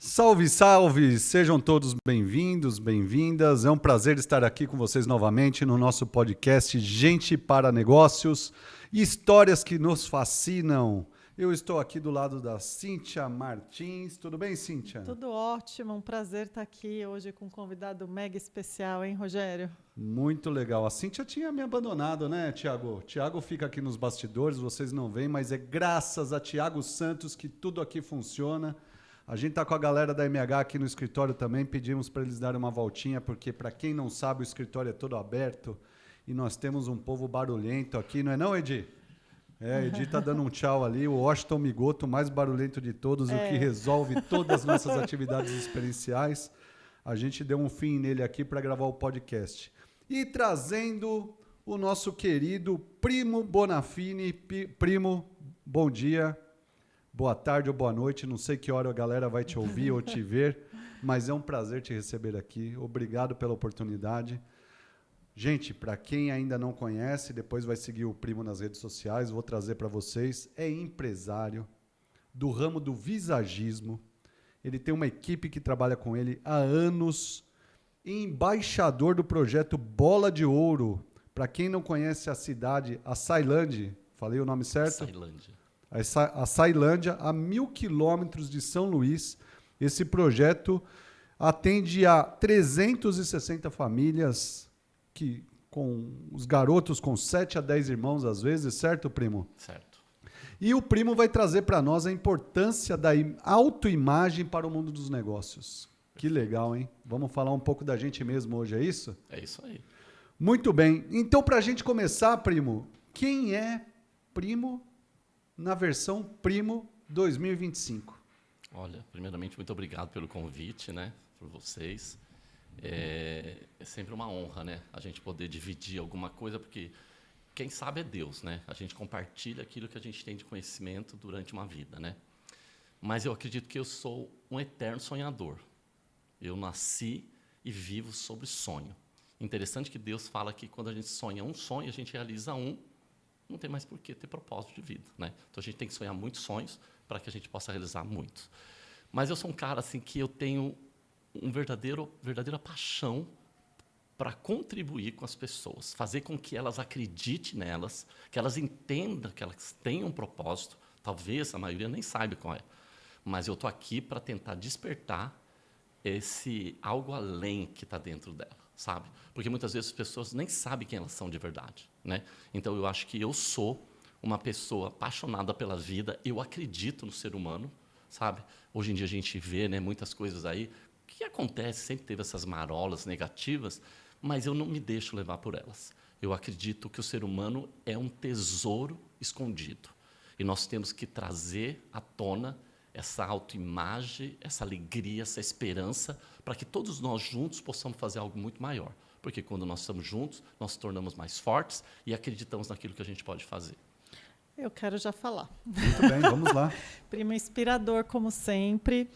Salve, salve! Sejam todos bem-vindos, bem-vindas. É um prazer estar aqui com vocês novamente no nosso podcast Gente para Negócios, histórias que nos fascinam. Eu estou aqui do lado da Cíntia Martins. Tudo bem, Cíntia? Tudo ótimo, um prazer estar aqui hoje com um convidado mega especial, hein, Rogério? Muito legal. A Cíntia tinha me abandonado, né, Tiago? Tiago fica aqui nos bastidores, vocês não veem, mas é graças a Tiago Santos que tudo aqui funciona. A gente tá com a galera da MH aqui no escritório também, pedimos para eles darem uma voltinha, porque para quem não sabe, o escritório é todo aberto e nós temos um povo barulhento aqui, não é não, Edi? Edi tá dando um tchau ali, o Washington Migoto, o mais barulhento de todos, o que resolve todas as nossas atividades experienciais. A gente deu um fim nele aqui para gravar o podcast. E trazendo o nosso querido Primo Bonafini. Primo, bom dia. Boa tarde ou boa noite, não sei que hora a galera vai te ouvir ou te ver, mas é um prazer te receber aqui. Obrigado pela oportunidade. Gente, para quem ainda não conhece, depois vai seguir o Primo nas redes sociais, vou trazer para vocês, é empresário do ramo do visagismo. Ele tem uma equipe que trabalha com ele há anos, embaixador do projeto Bola de Ouro. Para quem não conhece a cidade, a Sailândia, falei o nome certo? Sailândia. A Sailândia, a 1.000 quilômetros de São Luís. Esse projeto atende a 360 famílias, com os garotos com 7 a 10 irmãos às vezes, certo, Primo? Certo. E o Primo vai trazer para nós a importância da autoimagem para o mundo dos negócios. Que legal, hein? Vamos falar um pouco da gente mesmo hoje, é isso? É isso aí. Muito bem. Então, para a gente começar, Primo, quem é Primo na versão Primo 2025? Olha, primeiramente, muito obrigado pelo convite, né, por vocês. É sempre uma honra, né, a gente poder dividir alguma coisa, porque quem sabe é Deus, né? A gente compartilha aquilo que a gente tem de conhecimento durante uma vida, né? Mas eu acredito que eu sou um eterno sonhador. Eu nasci e vivo sobre sonho. Interessante que Deus fala que quando a gente sonha um sonho, a gente realiza um, não tem mais por que ter propósito de vida, né? Então a gente tem que sonhar muitos sonhos para que a gente possa realizar muitos. Mas eu sou um cara assim que eu tenho verdadeira paixão para contribuir com as pessoas, fazer com que elas acreditem nelas, que elas entendam que elas têm um propósito. Talvez a maioria nem saiba qual é, mas eu estou aqui para tentar despertar esse algo além que está dentro dela, sabe? Porque muitas vezes as pessoas nem sabem quem elas são de verdade, né? Então eu acho que eu sou uma pessoa apaixonada pela vida, eu acredito no ser humano, sabe? Hoje em dia a gente vê, né, muitas coisas aí, o que acontece, sempre teve essas marolas negativas, mas eu não me deixo levar por elas. Eu acredito que o ser humano é um tesouro escondido e nós temos que trazer à tona essa autoimagem, essa alegria, essa esperança, para que todos nós juntos possamos fazer algo muito maior. Porque quando nós estamos juntos, nós nos tornamos mais fortes e acreditamos naquilo que a gente pode fazer. Eu quero já falar. Muito bem, vamos lá. Primo inspirador, como sempre.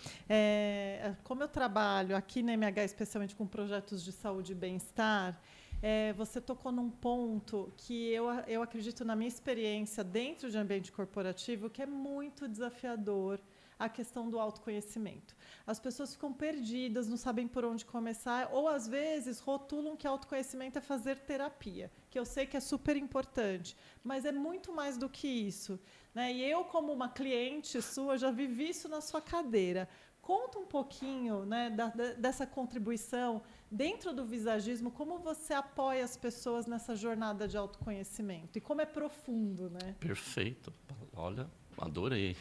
Como eu trabalho aqui na MH, especialmente com projetos de saúde e bem-estar, você tocou num ponto que eu acredito, na minha experiência dentro de ambiente corporativo, que é muito desafiador, a questão do autoconhecimento. As pessoas ficam perdidas, não sabem por onde começar, ou às vezes rotulam que autoconhecimento é fazer terapia, que eu sei que é super importante, mas é muito mais do que isso, né? E eu, como uma cliente sua, já vivi isso na sua cadeira. Conta um pouquinho, né, dessa contribuição dentro do visagismo, como você apoia as pessoas nessa jornada de autoconhecimento e como é profundo, né? Perfeito. Olha, adorei.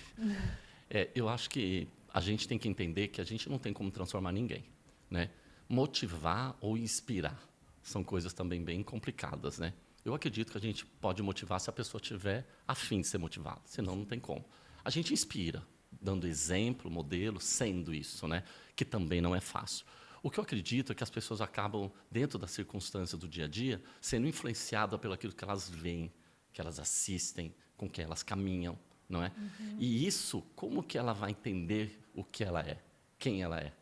Eu acho que a gente tem que entender que a gente não tem como transformar ninguém, né? Motivar ou inspirar são coisas também bem complicadas, né? Eu acredito que a gente pode motivar se a pessoa tiver a fim de ser motivada, senão não tem como. A gente inspira, dando exemplo, modelo, sendo isso, né? Que também não é fácil. O que eu acredito é que as pessoas acabam, dentro das circunstâncias do dia a dia, sendo influenciadas pelo aquilo que elas veem, que elas assistem, com que elas caminham, não é? Uhum. E isso, como que ela vai entender o que ela é, quem ela é?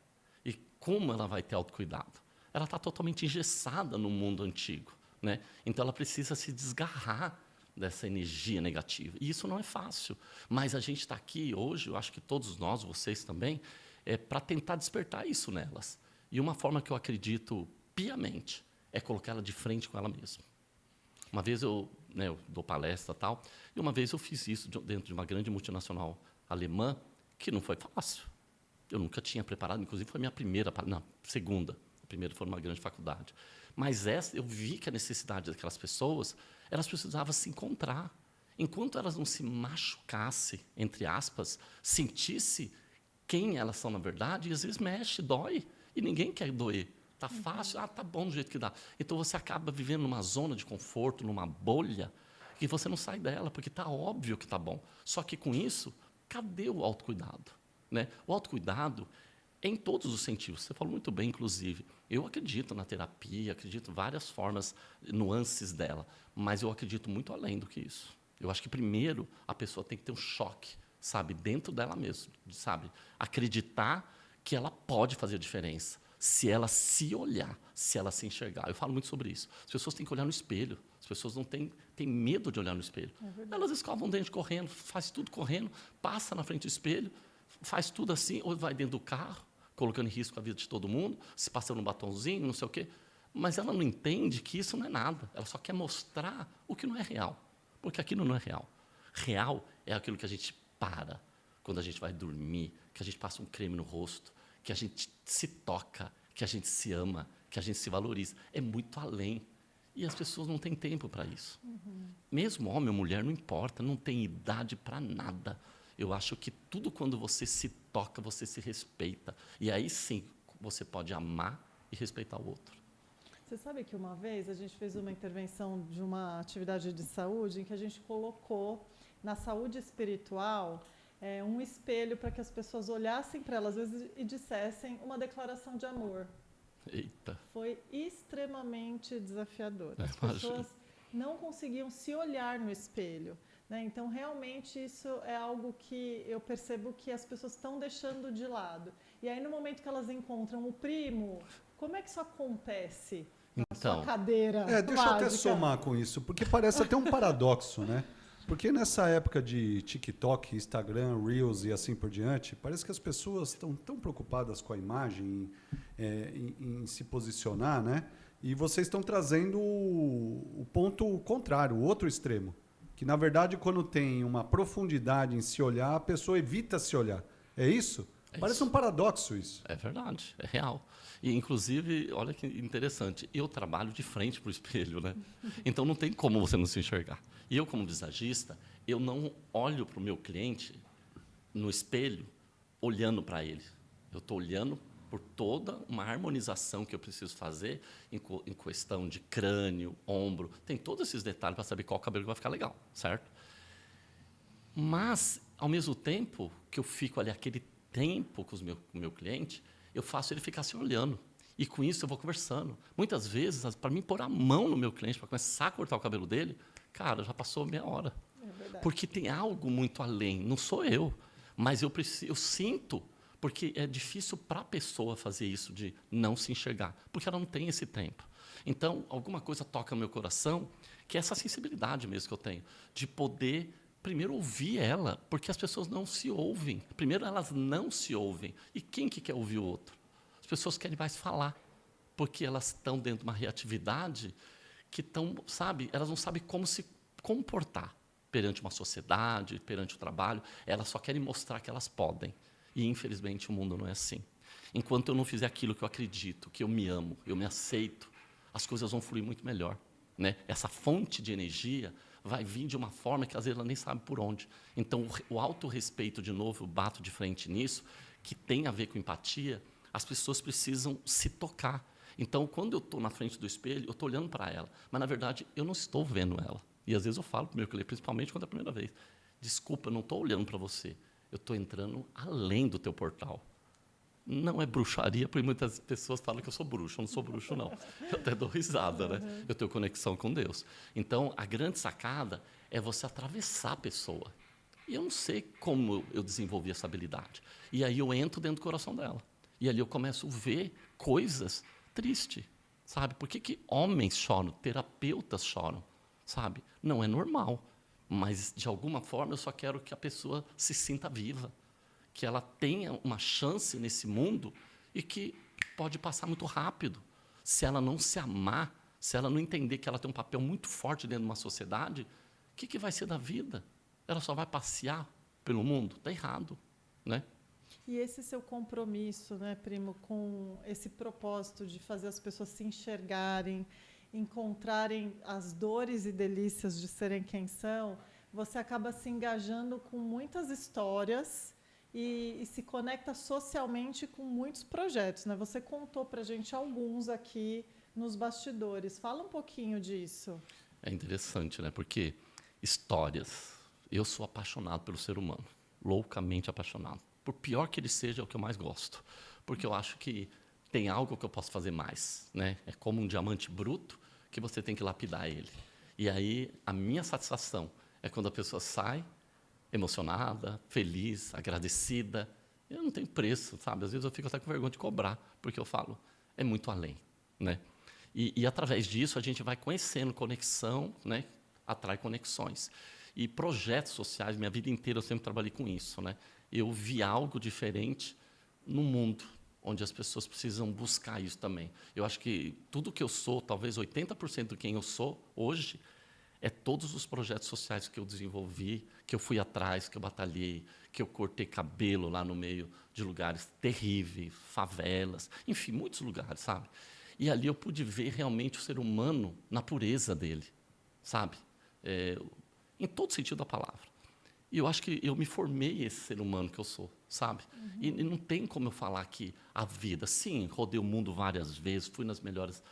E como ela vai ter autocuidado? Ela está totalmente engessada no mundo antigo, né? Então ela precisa se desgarrar dessa energia negativa. E isso não é fácil. Mas a gente está aqui hoje, eu acho que todos nós, vocês também, para tentar despertar isso nelas. E uma forma que eu acredito piamente é colocar ela de frente com ela mesma. Uma vez eu dou palestra e tal, e uma vez eu fiz isso dentro de uma grande multinacional alemã, que não foi fácil. Eu nunca tinha preparado, inclusive foi minha primeira, não, segunda. A primeira foi numa grande faculdade. Mas essa, eu vi que a necessidade daquelas pessoas, elas precisavam se encontrar. Enquanto elas não se machucassem, entre aspas, sentisse quem elas são na verdade, e às vezes mexe, dói, e ninguém quer doer. Está fácil, tá bom do jeito que dá. Então você acaba vivendo numa zona de conforto, numa bolha, e você não sai dela, porque está óbvio que está bom. Só que com isso, cadê o autocuidado? Né? O autocuidado é em todos os sentidos. Você falou muito bem, inclusive. Eu acredito na terapia, acredito em várias formas, nuances dela, mas eu acredito muito além do que isso. Eu acho que, primeiro, a pessoa tem que ter um choque, sabe, dentro dela mesma, sabe? Acreditar que ela pode fazer a diferença, se ela se olhar, se ela se enxergar. Eu falo muito sobre isso. As pessoas têm que olhar no espelho. As pessoas não têm medo de olhar no espelho. Elas escovam o dente correndo, faz tudo correndo, passa na frente do espelho, faz tudo assim, ou vai dentro do carro, colocando em risco a vida de todo mundo, se passando um batonzinho, não sei o quê. Mas ela não entende que isso não é nada. Ela só quer mostrar o que não é real. Porque aquilo não é real. Real é aquilo que a gente para quando a gente vai dormir, que a gente passa um creme no rosto, que a gente se toca, que a gente se ama, que a gente se valoriza. É muito além. E as pessoas não têm tempo para isso. Mesmo homem ou mulher, não importa, não tem idade para nada. Eu acho que tudo quando você se toca, você se respeita. E aí sim, você pode amar e respeitar o outro. Você sabe que uma vez a gente fez uma intervenção de uma atividade de saúde em que a gente colocou na saúde espiritual um espelho para que as pessoas olhassem para elas às vezes e dissessem uma declaração de amor. Eita. Foi extremamente desafiador. As Imagino. pessoas não conseguiam se olhar no espelho. Né? Então, realmente, isso é algo que eu percebo que as pessoas estão deixando de lado. E aí, no momento que elas encontram o primo, como é que isso acontece na sua cadeira deixa eu até mágica? somar com isso, porque parece até um paradoxo, né? Porque nessa época de TikTok, Instagram, Reels e assim por diante, parece que as pessoas estão tão preocupadas com a imagem, em se posicionar, né? E vocês estão trazendo o ponto contrário, o outro extremo. Que, na verdade, quando tem uma profundidade em se olhar, a pessoa evita se olhar. É isso? Parece isso. um paradoxo isso. É verdade, é real. E, inclusive, olha que interessante, eu trabalho de frente para o espelho, né? Então, não tem como você não se enxergar. E eu, como visagista, eu não olho para o meu cliente no espelho olhando para ele. Eu estou olhando por toda uma harmonização que eu preciso fazer em questão de crânio, ombro. Tem todos esses detalhes para saber qual cabelo que vai ficar legal, certo? Mas, ao mesmo tempo que eu fico ali aquele tempo com o meu cliente, eu faço ele ficar se olhando. E com isso eu vou conversando. Muitas vezes, para mim pôr a mão no meu cliente, para começar a cortar o cabelo dele, cara, já passou meia hora. Porque tem algo muito além. Não sou eu, mas eu sinto, porque é difícil para a pessoa fazer isso de não se enxergar, porque ela não tem esse tempo. Então, alguma coisa toca no meu coração, que é essa sensibilidade mesmo que eu tenho, de poder primeiro ouvir ela, porque as pessoas não se ouvem. Primeiro, elas não se ouvem. E quem que quer ouvir o outro? As pessoas querem mais falar, porque elas estão dentro de uma reatividade que estão, sabe, elas não sabem como se comportar perante uma sociedade, perante o trabalho. Elas só querem mostrar que elas podem. E, infelizmente, o mundo não é assim. Enquanto eu não fizer aquilo que eu acredito, que eu me amo, eu me aceito, as coisas vão fluir muito melhor. Né? Essa fonte de energia vai vir de uma forma que, às vezes, ela nem sabe por onde. Então, o autorrespeito, de novo, eu bato de frente nisso, que tem a ver com empatia, as pessoas precisam se tocar. Então, quando eu estou na frente do espelho, eu estou olhando para ela, mas, na verdade, eu não estou vendo ela. E, às vezes, eu falo para o meu cliente, principalmente quando é a primeira vez, desculpa, eu não estou olhando para você, eu estou entrando além do teu portal. Não é bruxaria, porque muitas pessoas falam que eu sou bruxo. Eu não sou bruxo, não. Eu até dou risada, né? Eu tenho conexão com Deus. Então, a grande sacada é você atravessar a pessoa. E eu não sei como eu desenvolvi essa habilidade. E aí eu entro dentro do coração dela. E ali eu começo a ver coisas tristes, sabe? Por que homens choram, terapeutas choram, sabe? Não é normal. Mas, de alguma forma, eu só quero que a pessoa se sinta viva. que ela tenha uma chance nesse mundo e que pode passar muito rápido. Se ela não se amar, se ela não entender que ela tem um papel muito forte dentro de uma sociedade, o que vai ser da vida? Ela só vai passear pelo mundo? Está errado, né? E esse seu compromisso, né, primo, com esse propósito de fazer as pessoas se enxergarem, encontrarem as dores e delícias de serem quem são, você acaba se engajando com muitas histórias e se conecta socialmente com muitos projetos, né? Você contou para a gente alguns aqui nos bastidores. Fala um pouquinho disso. É interessante, né? Porque histórias. Eu sou apaixonado pelo ser humano, loucamente apaixonado. Por pior que ele seja, é o que eu mais gosto. Porque eu acho que tem algo que eu posso fazer mais, né? É como um diamante bruto que você tem que lapidar ele. E aí, a minha satisfação é quando a pessoa sai emocionada, feliz, agradecida. Eu não tenho preço, sabe? Às vezes eu fico até com vergonha de cobrar, porque eu falo, é muito além, né? E através disso, a gente vai conhecendo conexão, né? Atrai conexões. E projetos sociais, minha vida inteira eu sempre trabalhei com isso, né? Eu vi algo diferente no mundo, onde as pessoas precisam buscar isso também. Eu acho que tudo que eu sou, talvez 80% de quem eu sou hoje, é todos os projetos sociais que eu desenvolvi, que eu fui atrás, que eu batalhei, que eu cortei cabelo lá no meio de lugares terríveis, favelas, enfim, muitos lugares, sabe? E ali eu pude ver realmente o ser humano na pureza dele, sabe? Em todo sentido da palavra. E eu acho que eu me formei esse ser humano que eu sou, sabe? E não tem como eu falar que a vida... Sim, rodei o mundo várias vezes, fui nas melhores...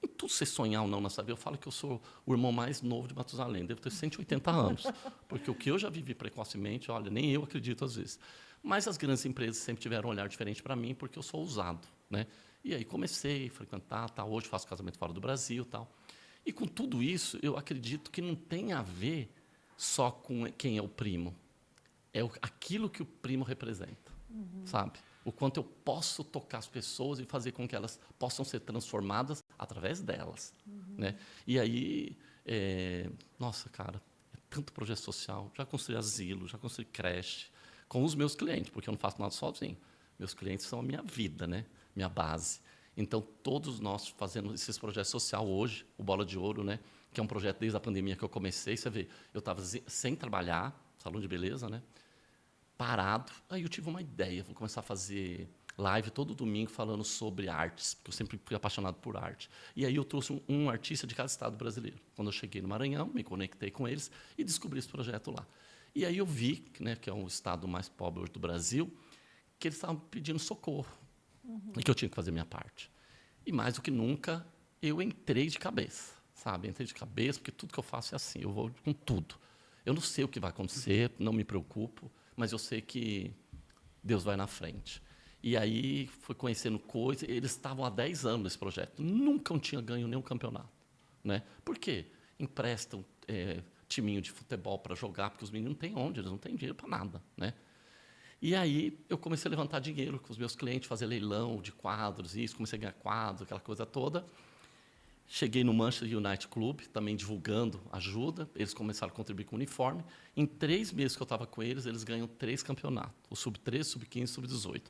Em tudo você sonhar ou não nessa vida, eu falo que eu sou o irmão mais novo de Matusalém, devo ter 180 anos. Porque o que eu já vivi precocemente, olha, nem eu acredito às vezes. Mas as grandes empresas sempre tiveram um olhar diferente para mim, porque eu sou ousado, né? E aí comecei a frequentar, tal, hoje faço casamento fora do Brasil, tal. E com tudo isso, eu acredito que não tem a ver só com quem é o primo. É aquilo que o primo representa, sabe? O quanto eu posso tocar as pessoas e fazer com que elas possam ser transformadas através delas, né? E aí, nossa, cara, é tanto projeto social. Já construí asilo, já construí creche com os meus clientes, porque eu não faço nada sozinho. Meus clientes são a minha vida, né? Minha base. Então, todos nós fazendo esses projetos sociais hoje, o Bola de Ouro, né? Que é um projeto desde a pandemia que eu comecei. Você vê, eu estava sem trabalhar, salão de beleza, né? Parado. Aí eu tive uma ideia, vou começar a fazer live todo domingo falando sobre artes, porque eu sempre fui apaixonado por arte. E aí eu trouxe um artista de cada estado brasileiro. Quando eu cheguei no Maranhão, me conectei com eles e descobri esse projeto lá. E aí eu vi, né, que é um estado mais pobre hoje do Brasil, que eles estavam pedindo socorro e que eu tinha que fazer minha parte. E mais do que nunca, eu entrei de cabeça, sabe? Entrei de cabeça, porque tudo que eu faço é assim, eu vou com tudo. Eu não sei o que vai acontecer, não me preocupo, mas eu sei que Deus vai na frente. E aí fui conhecendo coisas, eles estavam há 10 anos nesse projeto, nunca tinha ganho nenhum campeonato, né? Por quê? Emprestam timinho de futebol para jogar, porque os meninos não têm onde, eles não têm dinheiro para nada, né? E aí eu comecei a levantar dinheiro com os meus clientes, fazer leilão de quadros, isso, comecei a ganhar quadros, aquela coisa toda. Cheguei no Manchester United Club, também divulgando ajuda. Eles começaram a contribuir com o uniforme. Em 3 meses que eu estava com eles, eles ganham 3 campeonatos. O Sub-13, Sub-15 e Sub-18.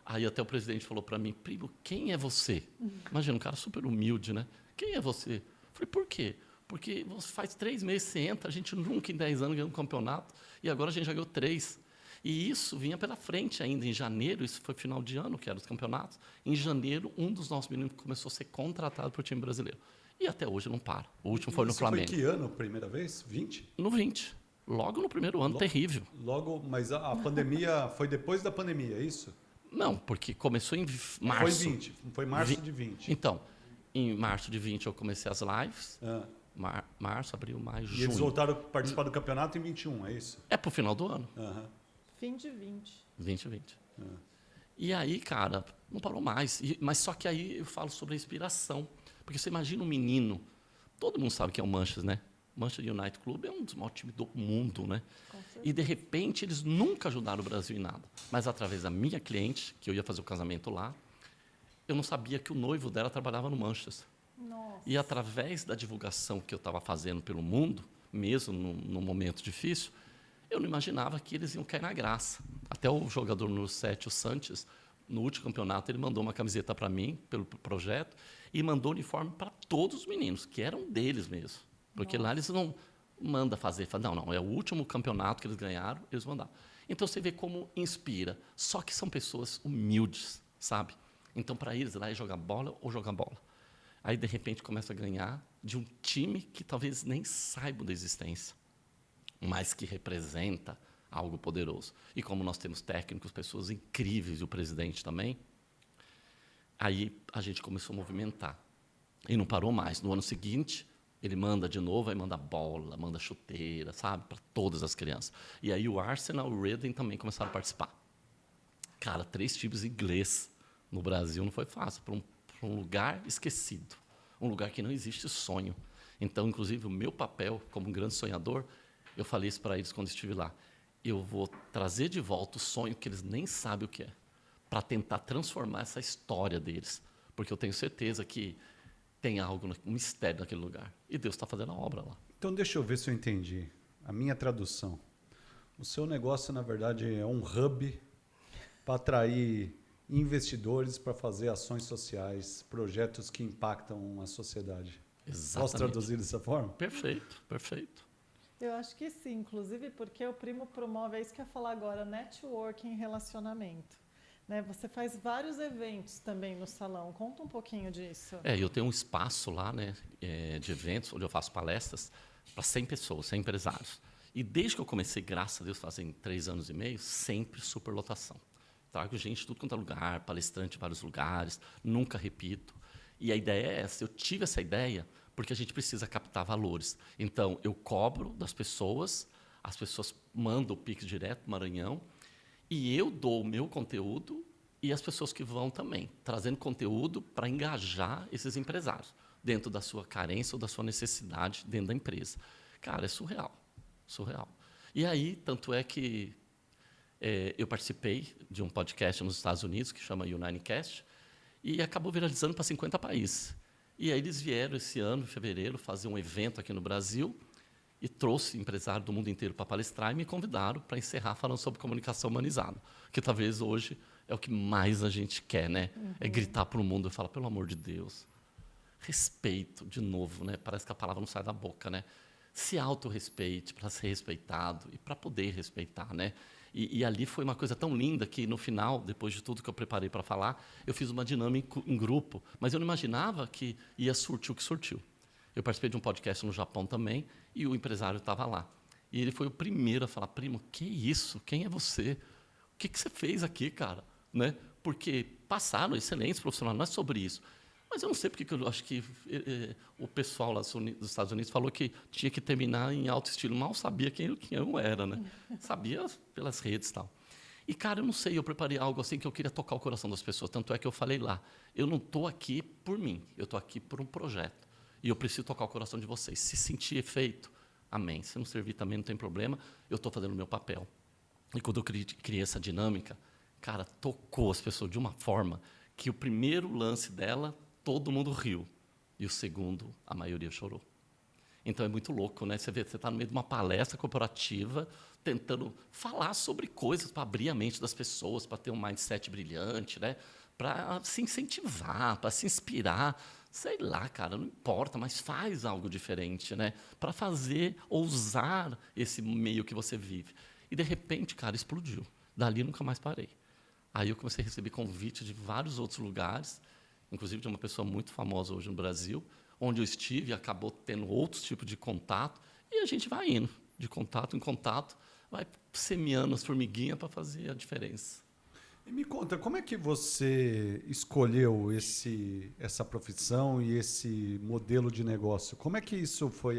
Aí até o presidente falou para mim, primo, quem é você? Imagina, um cara super humilde, né? Quem é você? Eu falei, por quê? Porque você faz 3 meses que você entra, a gente nunca em 10 anos ganhou um campeonato, e agora a gente já ganhou 3. E isso vinha pela frente ainda, em janeiro, isso foi final de ano, que eram os campeonatos. Em janeiro, um dos nossos meninos começou a ser contratado para o time brasileiro. E até hoje não para. O último foi no Flamengo. Foi que ano, primeira vez? 20? No 20. Logo no primeiro ano, terrível. Logo, mas a pandemia foi depois da pandemia, é isso? Não, porque começou em março. Foi 20, foi março de 20. Então, em março de 20 eu comecei as lives. Março, abril, maio, junho. E eles voltaram a participar do campeonato em 21, é isso? É pro final do ano. Fim de 20. 2020. E aí, cara, não parou mais. Mas só que aí eu falo sobre a inspiração. Porque você imagina um menino, todo mundo sabe que é o Manchester, né? O Manchester United Club é um dos maiores times do mundo, né? E, de repente, eles nunca ajudaram o Brasil em nada. Mas, através da minha cliente, que eu ia fazer o casamento lá, eu não sabia que o noivo dela trabalhava no Manchester. Nossa. E, através da divulgação que eu estava fazendo pelo mundo, mesmo num momento difícil, eu não imaginava que eles iam cair na graça. Até o jogador número 7, o Sanches, no último campeonato, ele mandou uma camiseta para mim, pelo projeto, e mandou uniforme para todos os meninos, que eram deles mesmo. Porque lá eles não mandam fazer. Não, é o último campeonato que eles ganharam, eles mandaram. Então, você vê como inspira. Só que são pessoas humildes, sabe? Então, para eles, lá é jogar bola ou jogar bola. Aí, de repente, começa a ganhar de um time que talvez nem saibam da existência, mas que representa algo poderoso. E como nós temos técnicos, pessoas incríveis, e o presidente também, aí a gente começou a movimentar. E não parou mais. No ano seguinte, ele manda de novo, aí manda bola, manda chuteira, sabe? Para todas as crianças. E aí o Arsenal, o Reading também começaram a participar. Cara, 3 times inglês no Brasil não foi fácil, para um lugar esquecido, um lugar que não existe sonho. Então, inclusive, o meu papel como um grande sonhador, eu falei isso para eles quando estive lá, eu vou trazer de volta o sonho que eles nem sabem o que é, para tentar transformar essa história deles, porque eu tenho certeza que tem algo, um mistério naquele lugar, e Deus está fazendo a obra lá. Então, deixa eu ver se eu entendi. A minha tradução. O seu negócio, na verdade, é um hub para atrair investidores para fazer ações sociais, projetos que impactam a sociedade. Exatamente. Posso traduzir dessa forma? Perfeito, perfeito. Eu acho que sim, inclusive porque o Primo promove, é isso que eu ia falar agora, networking e relacionamento. Né? Você faz vários eventos também no salão. Conta um pouquinho disso. Eu tenho um espaço lá, né, de eventos, onde eu faço palestras para 100 pessoas, 100 empresários. E desde que eu comecei, graças a Deus, fazem 3 anos e meio, sempre superlotação. Trago gente de tudo quanto é lugar, palestrante em vários lugares, nunca repito. E a ideia é essa. Eu tive essa ideia porque a gente precisa captar valores. Então, eu cobro das pessoas, as pessoas mandam o Pix direto para o Maranhão, e eu dou o meu conteúdo e as pessoas que vão também, trazendo conteúdo para engajar esses empresários, dentro da sua carência ou da sua necessidade dentro da empresa. Cara, é surreal, surreal. E aí, tanto é que eu participei de um podcast nos Estados Unidos, que chama Unitecast, e acabou viralizando para 50 países. E aí eles vieram esse ano, em fevereiro, fazer um evento aqui no Brasil, e trouxe empresário do mundo inteiro para palestrar e me convidaram para encerrar falando sobre comunicação humanizada, que talvez hoje é o que mais a gente quer, né? É gritar para o mundo e falar, pelo amor de Deus, respeito, de novo, né? Parece que a palavra não sai da boca, né? Se autorrespeite para ser respeitado e para poder respeitar, né? E ali foi uma coisa tão linda que, no final, depois de tudo que eu preparei para falar, eu fiz uma dinâmica em grupo, mas eu não imaginava que ia surtir o que surtiu. Eu participei de um podcast no Japão também, e o empresário estava lá. E ele foi o primeiro a falar, primo, que isso? Quem é você? O que você fez aqui, cara? Né? Porque passaram excelentes profissionais, não é sobre isso. Mas eu não sei porque eu acho que o pessoal lá dos Estados Unidos falou que tinha que terminar em alto estilo. Mal sabia quem eu era, né? Sabia pelas redes e tal. E, cara, eu não sei, eu preparei algo assim que eu queria tocar o coração das pessoas. Tanto é que eu falei lá, eu não estou aqui por mim, eu estou aqui por um projeto. E eu preciso tocar o coração de vocês. Se sentir efeito, amém. Se não servir também, não tem problema, eu estou fazendo o meu papel. E quando eu criei essa dinâmica, cara, tocou as pessoas de uma forma que o primeiro lance dela, todo mundo riu. E o segundo, a maioria chorou. Então, é muito louco, né? Você vê, você está no meio de uma palestra corporativa, tentando falar sobre coisas para abrir a mente das pessoas, para ter um mindset brilhante, né? Para se incentivar, para se inspirar. Sei lá, cara, não importa, mas faz algo diferente, né? Para fazer, ousar esse meio que você vive. E, de repente, cara, explodiu. Dali, nunca mais parei. Aí eu comecei a receber convite de vários outros lugares, inclusive de uma pessoa muito famosa hoje no Brasil, onde eu estive e acabou tendo outros tipos de contato, e a gente vai indo, de contato em contato, vai semeando as formiguinhas para fazer a diferença. E me conta, como é que você escolheu essa profissão e esse modelo de negócio? Como é que isso foi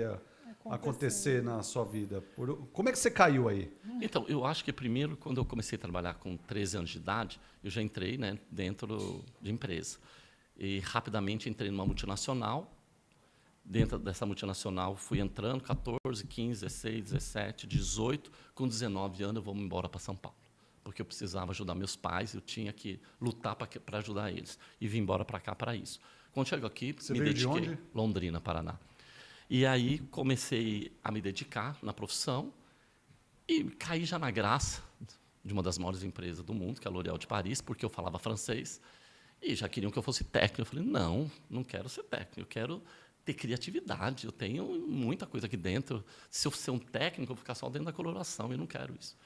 acontecer na sua vida? Como é que você caiu aí? Então, eu acho que primeiro, quando eu comecei a trabalhar com 13 anos de idade, eu já entrei, né, dentro de empresa. E rapidamente entrei numa multinacional. Dentro dessa multinacional, fui entrando, 14, 15, 16, 17, 18. Com 19 anos, eu vou embora para São Paulo. Porque eu precisava ajudar meus pais, eu tinha que lutar para ajudar eles. E vim embora para cá para isso. Quando chego aqui, Você me veio dediquei. de onde? Londrina, Paraná. E aí comecei a me dedicar na profissão. E caí já na graça de uma das maiores empresas do mundo, que é a L'Oréal de Paris, porque eu falava francês, e já queriam que eu fosse técnico. Eu falei, não, não quero ser técnico, eu quero ter criatividade, eu tenho muita coisa aqui dentro. Se eu ser um técnico, eu vou ficar só dentro da coloração, e não quero isso.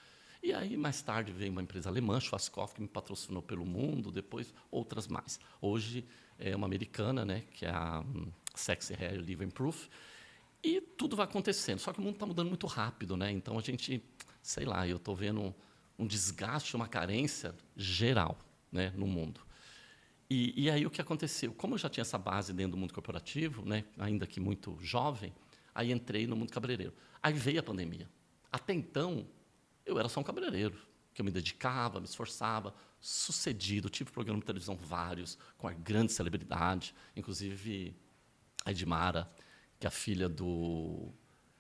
E aí, mais tarde, veio uma empresa alemã, Schwarzkopf, que me patrocinou pelo mundo, depois outras mais. Hoje é uma americana, né, que é a Sexy Hair Living Proof, e tudo vai acontecendo. Só que o mundo está mudando muito rápido, né? Então a gente, sei lá, eu estou vendo um desgaste, uma carência geral, né, no mundo. E aí o que aconteceu? Como eu já tinha essa base dentro do mundo corporativo, né, ainda que muito jovem, aí entrei no mundo cabeleireiro. Aí veio a pandemia. Até então, eu era só um cabeleireiro, que eu me dedicava, me esforçava, sucedido, tive programa de televisão vários, com a grande celebridade, inclusive a Edmara, que é a filha do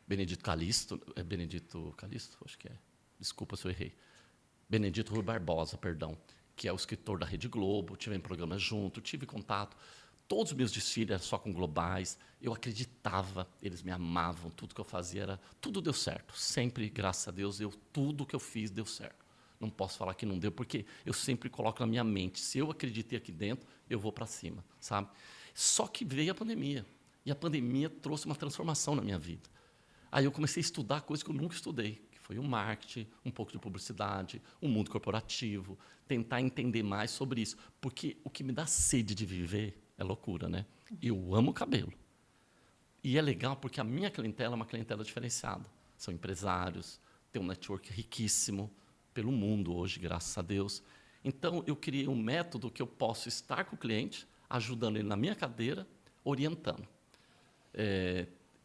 Benedito Calixto, é Benedito Calixto? Acho que é. Desculpa se eu errei. Benedito Rui Barbosa, perdão, que é o escritor da Rede Globo, tive em programa junto, tive contato. Todos os meus desfiles eram só com globais. Eu acreditava, eles me amavam, tudo que eu fazia era... Tudo deu certo. Sempre, graças a Deus, tudo que eu fiz deu certo. Não posso falar que não deu, porque eu sempre coloco na minha mente, se eu acreditei aqui dentro, eu vou para cima, sabe? Só que veio a pandemia. E a pandemia trouxe uma transformação na minha vida. Aí eu comecei a estudar coisas que eu nunca estudei, que foi o marketing, um pouco de publicidade, o mundo corporativo, tentar entender mais sobre isso. Porque o que me dá sede de viver é loucura, né? Eu amo cabelo. E é legal porque a minha clientela é uma clientela diferenciada. São empresários, tem um network riquíssimo pelo mundo hoje, graças a Deus. Então, eu criei um método que eu posso estar com o cliente, ajudando ele na minha cadeira, orientando.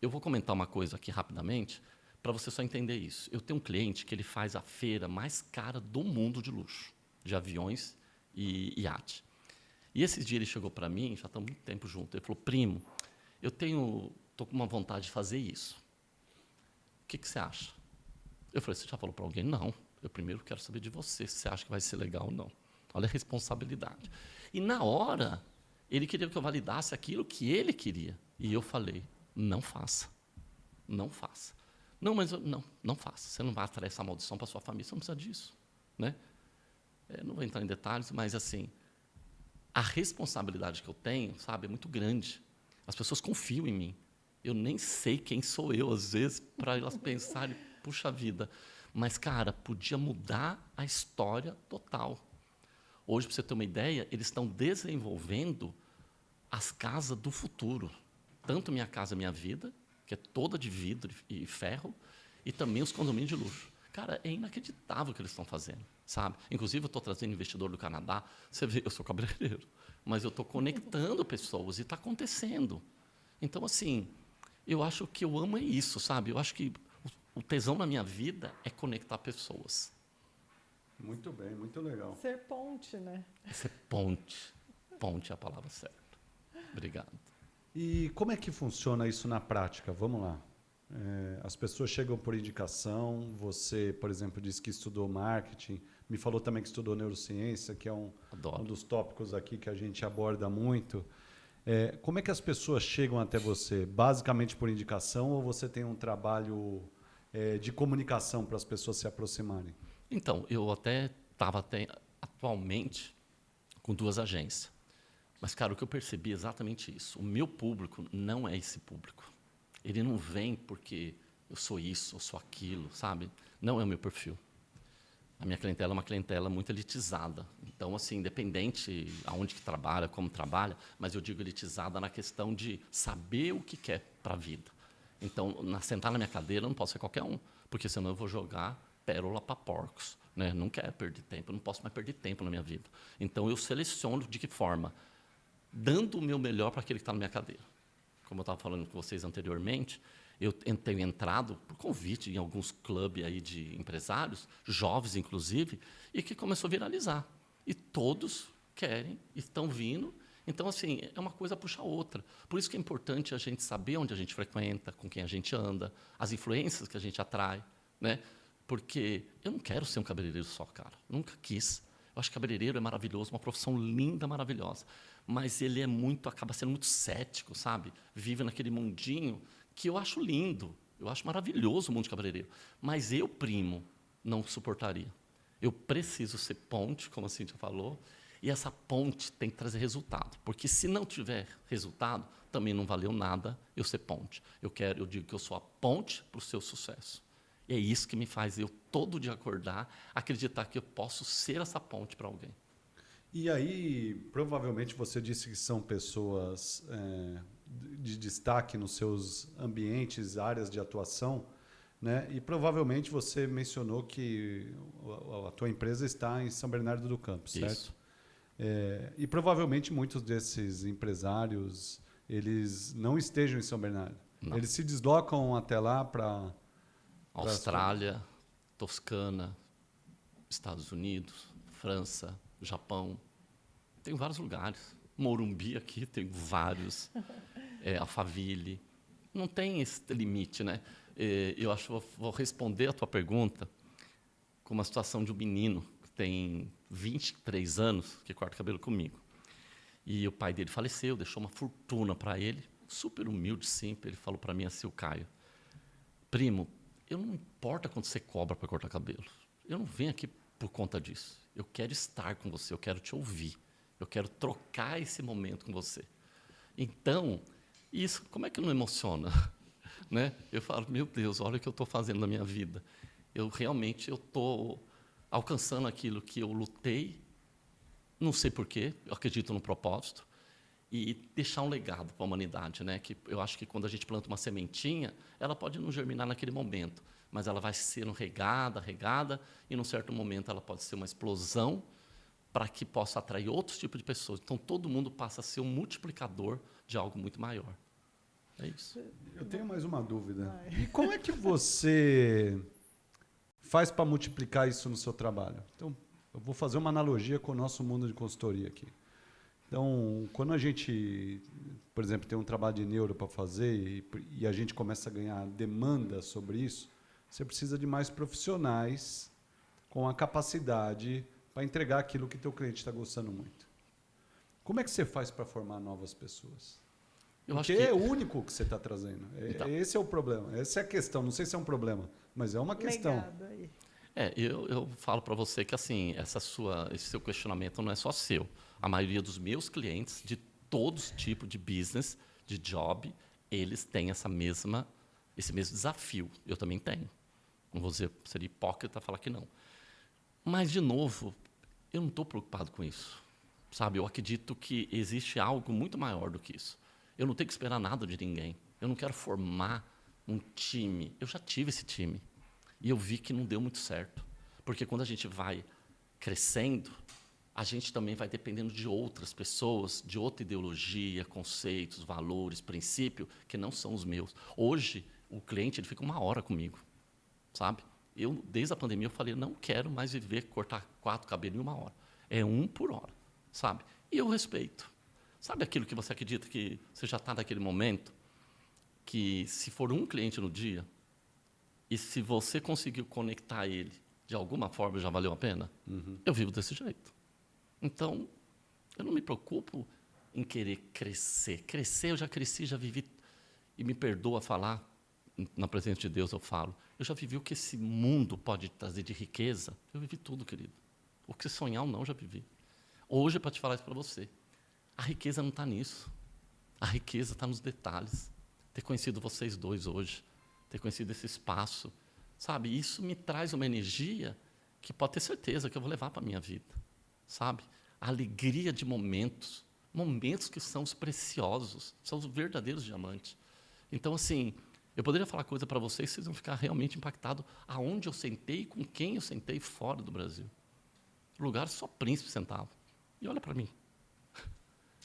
Eu vou comentar uma coisa aqui rapidamente, para você só entender isso. Eu tenho um cliente que ele faz a feira mais cara do mundo de luxo, de aviões e iate. E esses dias ele chegou para mim, já estamos muito tempo juntos, ele falou, primo, estou com uma vontade de fazer isso. O que você acha? Eu falei, você já falou para alguém? Não. Eu primeiro quero saber de você, se você acha que vai ser legal ou não. Olha a responsabilidade. E na hora, ele queria que eu validasse aquilo que ele queria. E eu falei, não faça. Não faça. Não, mas não faça. Você não vai atrair essa maldição para sua família, você não precisa disso. Né? Não vou entrar em detalhes, mas assim, a responsabilidade que eu tenho, sabe, é muito grande. As pessoas confiam em mim. Eu nem sei quem sou eu, às vezes, para elas pensarem, puxa vida. Mas, cara, podia mudar a história total. Hoje, para você ter uma ideia, eles estão desenvolvendo as casas do futuro. Tanto Minha Casa Minha Vida, que é toda de vidro e ferro, e também os condomínios de luxo. Cara, é inacreditável o que eles estão fazendo, sabe? Inclusive, eu estou trazendo investidor do Canadá. Você vê, eu sou cabeleireiro, mas eu estou conectando pessoas e está acontecendo. Então, assim, eu acho que eu amo é isso, sabe? Eu acho que o tesão na minha vida é conectar pessoas. Muito bem, muito legal. Ser ponte, né? Ser ponte. Ponte é a palavra certa. Obrigado. E como é que funciona isso na prática? Vamos lá. As pessoas chegam por indicação. Você, por exemplo, disse que estudou marketing. Me falou também que estudou neurociência, que é um dos tópicos aqui que a gente aborda muito. Como é que as pessoas chegam até você? Basicamente por indicação ou você tem um trabalho de comunicação para as pessoas se aproximarem? Então, eu até estava atualmente com 2 agências. Mas, cara, o que eu percebi é exatamente isso. O meu público não é esse público. Ele não vem porque eu sou isso, eu sou aquilo, sabe? Não é o meu perfil. A minha clientela é uma clientela muito elitizada. Então, assim, independente aonde que trabalha, como trabalha, mas eu digo elitizada na questão de saber o que quer para a vida. Então, sentar na minha cadeira, eu não posso ser qualquer um, porque senão eu vou jogar pérola para porcos. Né? Não quero perder tempo, eu não posso mais perder tempo na minha vida. Então, eu seleciono de que forma? Dando o meu melhor para aquele que está na minha cadeira. Como eu estava falando com vocês anteriormente, eu tenho entrado por convite em alguns clubes aí de empresários, jovens inclusive, e que começou a viralizar. E todos querem, estão vindo. Então, assim, é uma coisa puxa a outra. Por isso que é importante a gente saber onde a gente frequenta, com quem a gente anda, as influências que a gente atrai. Né? Porque eu não quero ser um cabeleireiro só, cara. Nunca quis. Eu acho que cabeleireiro é maravilhoso, uma profissão linda, maravilhosa. Mas ele acaba sendo muito cético, sabe? Vive naquele mundinho que eu acho lindo. Eu acho maravilhoso o mundo de cabeleireiro. Mas eu, primo, não suportaria. Eu preciso ser ponte, como a Cíntia falou, e essa ponte tem que trazer resultado. Porque se não tiver resultado, também não valeu nada eu ser ponte. Eu digo que eu sou a ponte para o seu sucesso. E é isso que me faz eu, todo dia, acordar, acreditar que eu posso ser essa ponte para alguém. E aí, provavelmente você disse que são pessoas de destaque nos seus ambientes, áreas de atuação, né? E provavelmente você mencionou que a tua empresa está em São Bernardo do Campo, certo? Isso. E provavelmente muitos desses empresários, eles não estejam em São Bernardo. Não. Eles se deslocam até lá para... Austrália, Toscana, Estados Unidos, França, Japão. Tem vários lugares. Morumbi aqui tem vários. Alphaville. Não tem esse limite, né? Eu acho que vou responder a tua pergunta com uma situação de um menino que tem 23 anos, que corta cabelo comigo. E o pai dele faleceu, deixou uma fortuna para ele, super humilde, simples. Ele falou para mim assim, o Caio, primo, eu não importa quanto você cobra para cortar cabelo. Eu não venho aqui por conta disso. Eu quero estar com você, eu quero te ouvir. Eu quero trocar esse momento com você. Então, isso, como é que não emociona? Né? Eu falo, meu Deus, olha o que eu estou fazendo na minha vida. Eu estou alcançando aquilo que eu lutei, não sei porquê, eu acredito no propósito, e deixar um legado para a humanidade. Né? Que eu acho que quando a gente planta uma sementinha, ela pode não germinar naquele momento, mas ela vai sendo regada, e num certo momento ela pode ser uma explosão para que possa atrair outros tipos de pessoas. Então, todo mundo passa a ser um multiplicador de algo muito maior. É isso. Eu tenho mais uma dúvida. E como é que você faz para multiplicar isso no seu trabalho? Então, eu vou fazer uma analogia com o nosso mundo de consultoria aqui. Então, quando a gente, por exemplo, tem um trabalho de neuro para fazer e a gente começa a ganhar demanda sobre isso, você precisa de mais profissionais com a capacidade para entregar aquilo que teu cliente está gostando muito. Como é que você faz para formar novas pessoas? Porque é o único que você está trazendo. Então. Esse é o problema. Essa é a questão. Não sei se é um problema, mas é uma questão. Legado aí. Eu falo para você que assim, esse seu questionamento não é só seu. A maioria dos meus clientes, de todos os tipos de business, de job, eles têm esse mesmo desafio. Eu também tenho. Não vou dizer, seria hipócrita falar que não. Mas, de novo, eu não estou preocupado com isso. Sabe? Eu acredito que existe algo muito maior do que isso. Eu não tenho que esperar nada de ninguém. Eu não quero formar um time. Eu já tive esse time. E eu vi que não deu muito certo. Porque quando a gente vai crescendo, a gente também vai dependendo de outras pessoas, de outra ideologia, conceitos, valores, princípios, que não são os meus. Hoje, o cliente ele fica 1 hora comigo, sabe? Eu, desde a pandemia, eu falei, não quero mais viver, cortar 4 cabelos em 1 hora. É 1 por hora, sabe? E eu respeito. Sabe aquilo que você acredita que você já está naquele momento, que se for um cliente no dia, e se você conseguiu conectar ele de alguma forma, já valeu a pena? Uhum. Eu vivo desse jeito. Então, eu não me preocupo em querer crescer. Crescer, eu já cresci, já vivi, e me perdoa falar, na presença de Deus eu falo, eu já vivi o que esse mundo pode trazer de riqueza. Eu vivi tudo, querido. O que sonhar ou não, eu já vivi. Hoje, para te falar isso para você, a riqueza não está nisso. A riqueza está nos detalhes. Ter conhecido vocês dois hoje, ter conhecido esse espaço, sabe? Isso me traz uma energia que pode ter certeza que eu vou levar para a minha vida, sabe? A alegria de momentos que são os preciosos, são os verdadeiros diamantes. Então, assim, eu poderia falar coisa para vocês vão ficar realmente impactados aonde eu sentei e com quem eu sentei fora do Brasil. Lugares só príncipe sentava. E olha para mim.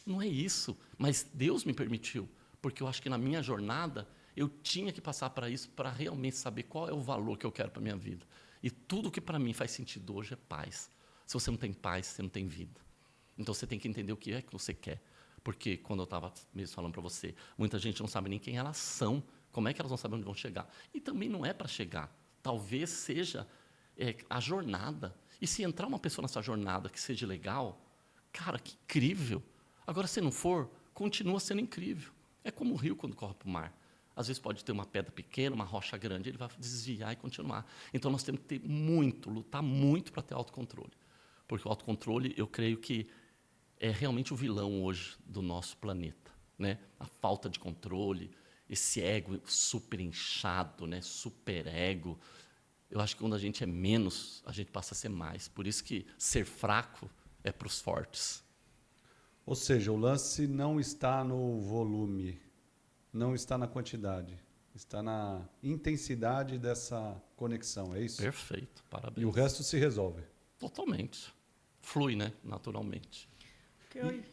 Não é isso, mas Deus me permitiu, porque eu acho que na minha jornada eu tinha que passar para isso para realmente saber qual é o valor que eu quero para a minha vida. E tudo que para mim faz sentido hoje é paz. Se você não tem paz, você não tem vida. Então você tem que entender o que é que você quer. Porque quando eu estava mesmo falando para você, muita gente não sabe nem quem elas são, como é que elas vão saber onde vão chegar. E também não é para chegar. Talvez seja a jornada. E se entrar uma pessoa nessa jornada que seja legal, cara, que incrível. Agora, se não for, continua sendo incrível. É como o rio quando corre para o mar. Às vezes pode ter uma pedra pequena, uma rocha grande, ele vai desviar e continuar. Então, nós temos que ter muito, lutar muito para ter autocontrole. Porque o autocontrole, eu creio que é realmente o vilão hoje do nosso planeta, né? A falta de controle, esse ego super inchado, né? Super ego. Eu acho que quando a gente é menos, a gente passa a ser mais. Por isso que ser fraco é para os fortes. Ou seja, o lance não está no volume, não está na quantidade, está na intensidade dessa conexão, é isso? Perfeito, parabéns. E o resto se resolve. Totalmente. Flui, né? Naturalmente.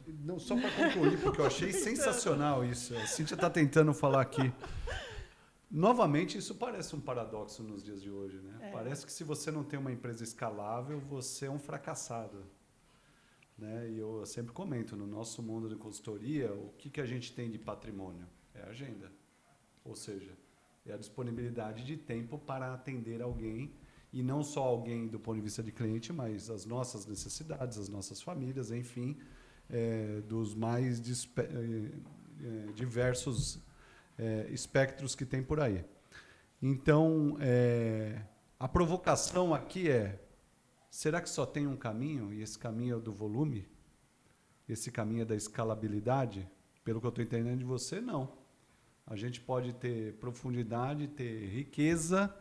Não, só para concluir, porque eu achei sensacional isso. A Cíntia está tentando falar aqui. Novamente, isso parece um paradoxo nos dias de hoje, né? Parece que se você não tem uma empresa escalável, você é um fracassado. Né? E eu sempre comento, no nosso mundo de consultoria, o que a gente tem de patrimônio? É a agenda. Ou seja, é a disponibilidade de tempo para atender alguém, e não só alguém do ponto de vista de cliente, mas as nossas necessidades, as nossas famílias, enfim, dos mais diversos espectros que tem por aí. Então, a provocação aqui é: será que só tem um caminho, e esse caminho é o do volume? Esse caminho é da escalabilidade? Pelo que eu estou entendendo de você, não. A gente pode ter profundidade, ter riqueza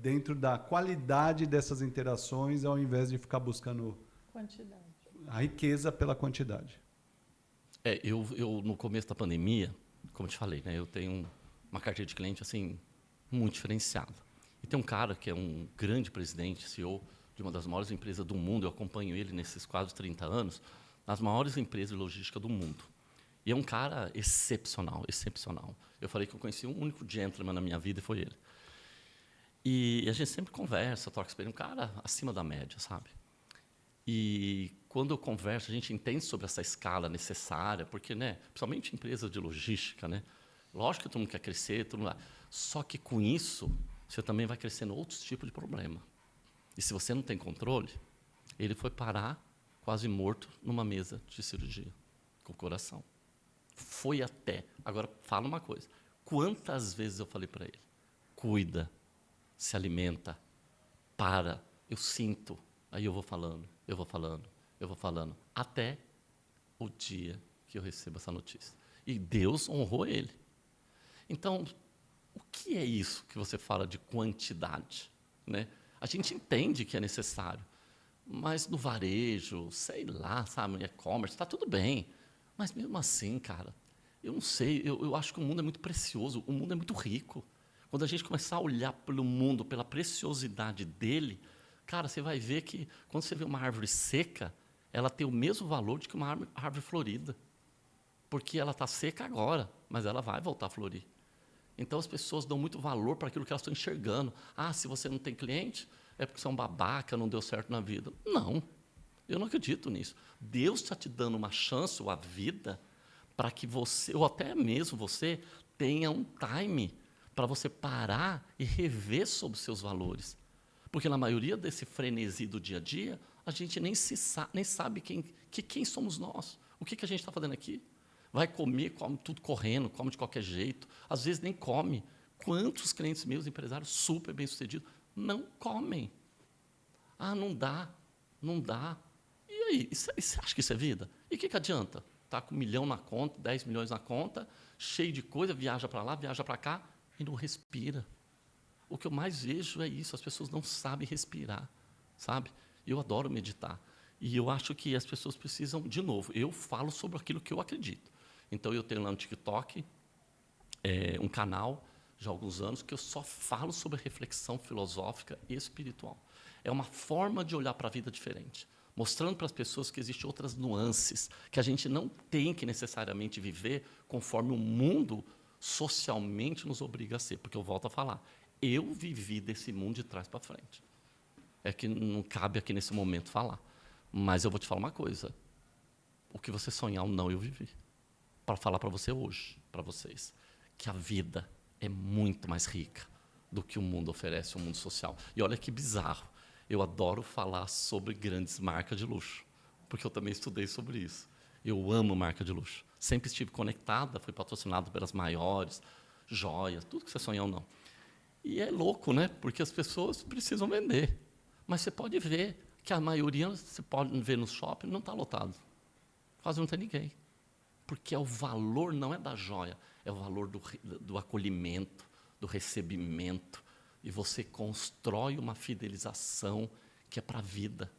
dentro da qualidade dessas interações, ao invés de ficar buscando Quantidade. a riqueza pela quantidade. Eu no começo da pandemia, como eu te falei, né, eu tenho uma carteira de cliente assim, muito diferenciada. E tem um cara que é um grande presidente, CEO de uma das maiores empresas do mundo, eu acompanho ele nesses quase 30 anos, nas maiores empresas de logística do mundo. E é um cara excepcional, excepcional. Eu falei que eu conheci um único gentleman na minha vida e foi ele. E a gente sempre conversa, troca experiência, um cara acima da média, sabe? E quando eu converso, a gente entende sobre essa escala necessária, porque, né, principalmente empresas de logística, né, lógico que todo mundo quer crescer, todo mundo... só que com isso, você também vai crescendo outros tipos de problema. E se você não tem controle, ele foi parar quase morto numa mesa de cirurgia, com o coração. Foi até. Agora, fala uma coisa. Quantas vezes eu falei para ele? Cuida, se alimenta, para, eu sinto. Aí eu vou falando, eu vou falando, eu vou falando, até o dia que eu recebo essa notícia. E Deus honrou ele. Então, o que é isso que você fala de quantidade, né? A gente entende que é necessário, mas no varejo, sei lá, sabe, no e-commerce, está tudo bem. Mas mesmo assim, cara, eu não sei, eu acho que o mundo é muito precioso, o mundo é muito rico. Quando a gente começar a olhar pelo mundo, pela preciosidade dele, cara, você vai ver que quando você vê uma árvore seca, ela tem o mesmo valor de que uma árvore florida. Porque ela está seca agora, mas ela vai voltar a florir. Então, as pessoas dão muito valor para aquilo que elas estão enxergando. Ah, se você não tem cliente, é porque você é um babaca, não deu certo na vida. Não, eu não acredito nisso. Deus está te dando uma chance, ou a vida, para que você, ou até mesmo você, tenha um time para você parar e rever sobre os seus valores. Porque, na maioria desse frenesi do dia a dia, a gente nem sabe quem somos nós. O que a gente está fazendo aqui? Vai comer, come tudo correndo, come de qualquer jeito. Às vezes nem come. Quantos clientes meus, empresários super bem-sucedidos, não comem? Ah, não dá, não dá. E aí, você acha que isso é vida? E o que adianta? Está com 1 milhão na conta, 10 milhões na conta, cheio de coisa, viaja para lá, viaja para cá, e não respira. O que eu mais vejo é isso, as pessoas não sabem respirar, sabe? Eu adoro meditar. E eu acho que as pessoas precisam, de novo, eu falo sobre aquilo que eu acredito. Então, eu tenho lá no TikTok um canal, já há alguns anos, que eu só falo sobre reflexão filosófica e espiritual. É uma forma de olhar para a vida diferente, mostrando para as pessoas que existem outras nuances, que a gente não tem que necessariamente viver conforme o mundo socialmente nos obriga a ser. Porque eu volto a falar, eu vivi desse mundo de trás para frente. É que não cabe aqui nesse momento falar. Mas eu vou te falar uma coisa. O que você sonhar ou não, eu vivi. Para falar para você hoje, para vocês, que a vida é muito mais rica do que o mundo oferece, o mundo social. E olha que bizarro. Eu adoro falar sobre grandes marcas de luxo, porque eu também estudei sobre isso. Eu amo marca de luxo. Sempre estive conectada, fui patrocinado pelas maiores. joias, tudo que você sonhar ou não. E é louco, né? Porque as pessoas precisam vender. Mas você pode ver que a maioria, você pode ver no shopping, não está lotado. Quase não tem ninguém. Porque o valor não é da joia, é o valor do acolhimento, do recebimento. E você constrói uma fidelização que é para a vida.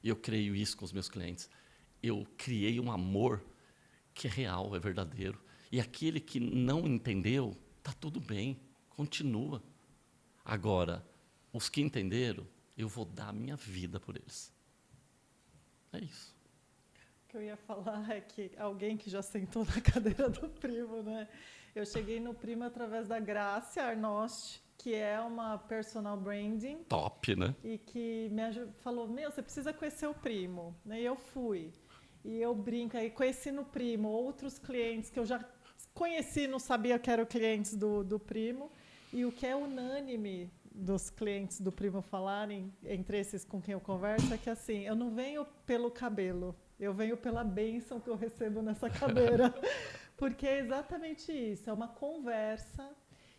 E eu creio isso com os meus clientes. Eu criei um amor que é real, é verdadeiro. E aquele que não entendeu, está tudo bem, continua. Agora, os que entenderam, eu vou dar a minha vida por eles. É isso. O que eu ia falar é que alguém que já sentou na cadeira do primo, né? Eu cheguei no primo através da Gracia Arnost, que é uma personal branding. Top, né? E que falou, você precisa conhecer o primo. E eu fui. E eu brinco, aí conheci no primo outros clientes que eu já conheci, não sabia que eram clientes do primo. E o que é unânime dos clientes do primo falarem, entre esses com quem eu converso, é que assim, eu não venho pelo cabelo, eu venho pela bênção que eu recebo nessa cadeira. Porque é exatamente isso, é uma conversa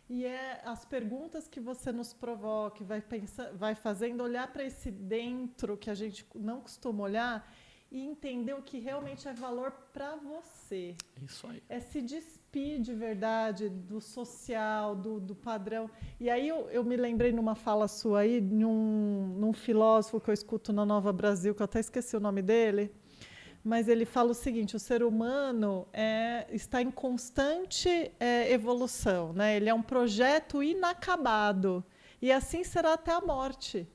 e é as perguntas que você nos provoca, vai fazendo olhar para esse dentro que a gente não costuma olhar e entender o que realmente é valor para você. Isso aí. É se despir de verdade do social, do padrão. E aí eu me lembrei numa fala sua aí, num filósofo que eu escuto na Nova Brasil, que eu até esqueci o nome dele, mas ele fala o seguinte, o ser humano está em constante evolução, né? Ele é um projeto inacabado, e assim será até a morte.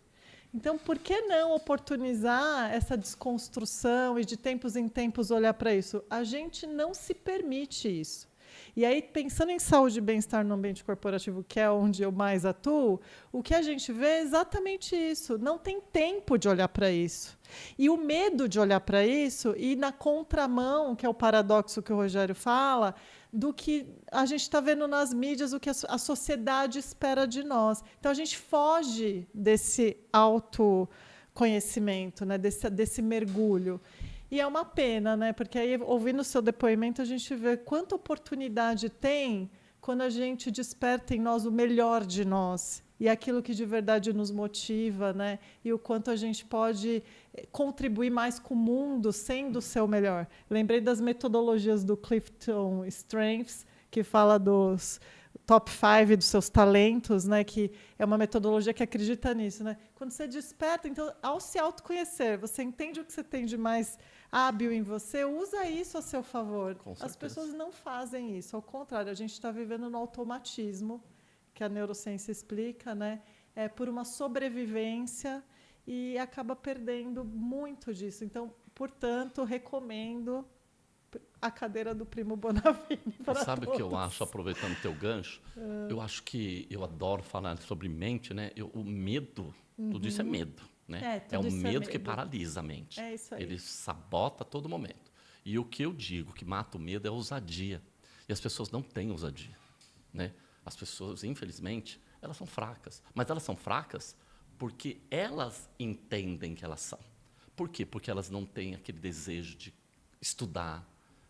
Então, por que não oportunizar essa desconstrução e de tempos em tempos olhar para isso? A gente não se permite isso. E aí, pensando em saúde e bem-estar no ambiente corporativo, que é onde eu mais atuo, o que a gente vê é exatamente isso. Não tem tempo de olhar para isso. E o medo de olhar para isso, e na contramão, que é o paradoxo que o Rogério fala, do que a gente está vendo nas mídias, o que a sociedade espera de nós. Então, a gente foge desse autoconhecimento, né? desse mergulho. E é uma pena, né? Porque aí, ouvindo o seu depoimento, a gente vê quanta oportunidade tem quando a gente desperta em nós o melhor de nós e aquilo que de verdade nos motiva, né? E o quanto a gente pode contribuir mais com o mundo sendo o seu melhor. Lembrei das metodologias do Clifton Strengths, que fala dos top 5 dos seus talentos, né? Que é uma metodologia que acredita nisso, né? Quando você desperta, então, ao se autoconhecer, você entende o que você tem de mais hábil em você, usa isso a seu favor. As pessoas não fazem isso, ao contrário, a gente está vivendo no automatismo, que a neurociência explica, né? Por uma sobrevivência e acaba perdendo muito disso. Então, portanto, recomendo a cadeira do primo Bonavini para Sabe o todos. que eu acho, aproveitando o teu gancho? Eu acho que eu adoro falar sobre mente, né? O medo, tudo isso é medo, né? É um medo que paralisa a mente. É isso aí. Ele sabota a todo momento. E o que eu digo que mata o medo é a ousadia. E as pessoas não têm ousadia, né? As pessoas, infelizmente, elas são fracas. Mas elas são fracas porque elas entendem que elas são. Por quê? Porque elas não têm aquele desejo de estudar,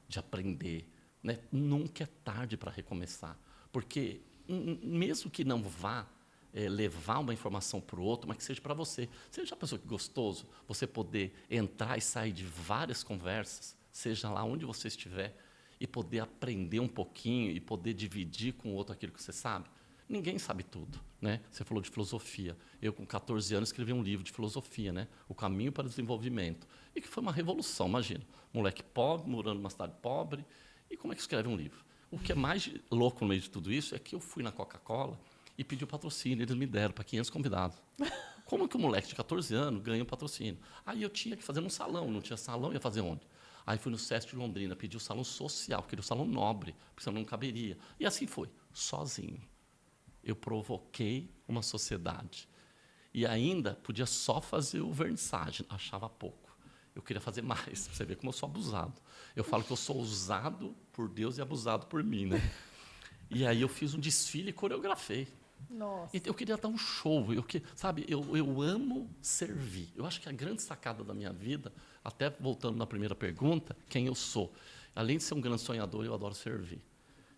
de aprender, né? Nunca é tarde para recomeçar. Porque, mesmo que não vá levar uma informação para o outro, mas que seja para você. Você já pensou que gostoso você poder entrar e sair de várias conversas, seja lá onde você estiver, e poder aprender um pouquinho e poder dividir com o outro aquilo que você sabe? Ninguém sabe tudo, né? Você falou de filosofia. Eu, com 14 anos, escrevi um livro de filosofia, né? O Caminho para o Desenvolvimento. E que foi uma revolução, imagina. Moleque pobre, morando numa cidade pobre. E como é que escreve um livro? O que é mais louco no meio de tudo isso é que eu fui na Coca-Cola e pedi o patrocínio. Eles me deram para 500 convidados. Como que um moleque de 14 anos ganha um patrocínio? Aí eu tinha que fazer num salão. Não tinha salão, ia fazer onde? Aí fui no Sesc de Londrina, pedi o salão social, queria o salão nobre, porque senão não caberia. E assim foi, sozinho. Eu provoquei uma sociedade. E ainda podia só fazer o vernissage, achava pouco. Eu queria fazer mais, para você ver como eu sou abusado. Eu falo que eu sou usado por Deus e abusado por mim, né? E aí eu fiz um desfile e coreografei. Nossa. Eu queria dar um show, sabe? Eu amo servir. Eu acho que a grande sacada da minha vida, até voltando na primeira pergunta, quem eu sou. Além de ser um grande sonhador, eu adoro servir.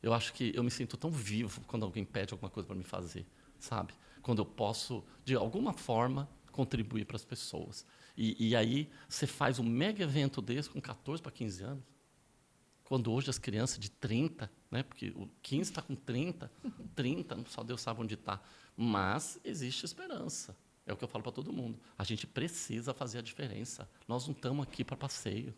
Eu acho que eu me sinto tão vivo quando alguém pede alguma coisa para me fazer, sabe? Quando eu posso, de alguma forma, contribuir para as pessoas. E aí você faz um mega evento desse com 14 para 15 anos, quando hoje as crianças de 30, né? Porque o 15 está com 30, só Deus sabe onde está. Mas existe esperança. É o que eu falo para todo mundo. A gente precisa fazer a diferença. Nós não estamos aqui para passeio,